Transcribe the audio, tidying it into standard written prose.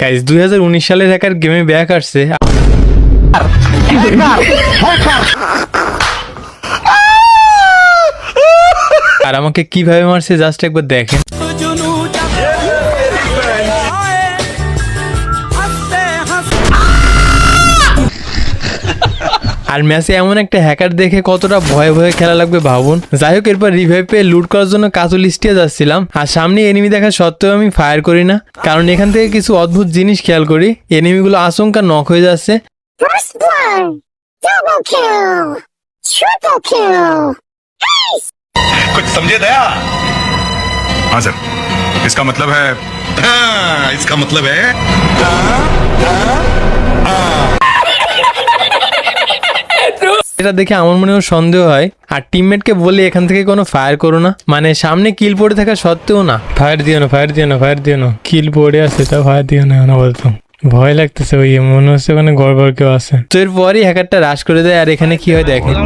Guys 2019 সালের hacker গেমে back আসছে। আর আমাকে কিভাবে মারছে জাস্ট একবার দেখেন। আর ম্যাচে এমন একটা হ্যাকার দেখে কতটা ভয়ে ভয়ে খেলা লাগবে ভাবুন। যাই হোক, এরপর রিভাইভ পেয়ে লুট করার জন্য কাতুল স্টিয়া যাচ্ছিলাম, আর সামনে এনিমি দেখা সত্ত্বেও আমি ফায়ার করি না, কারণ এখান থেকে কিছু অদ্ভুত জিনিস খেয়াল করি। এনিমিগুলো আচমকা নক হয়ে যাচ্ছে। First blood, double kill, triple kill. कुछ समझे दया? हाँ सर, इसका मतलब है इसका मतलब है এটা দেখে আমার মনেও সন্দেহ হয়, আর টিমমেটকে বলে এখান থেকে কোনো ফায়ার করো না, মানে সামনে কিল পড়ে থাকা সত্ত্বেও না ফায়ার দিও না, ফায়ার দিও না, ফায়ার দিও না, কিল পড়ে আছে তা ফায়ার দিও না বলতো। ভয় লাগতেছে, ওই মনে হচ্ছে ওখানে গড়বড় কেউ আছে। তো এরপরই হ্যাকারটা রাশ করে দেয়, আর এখানে কি হয় দেখেন।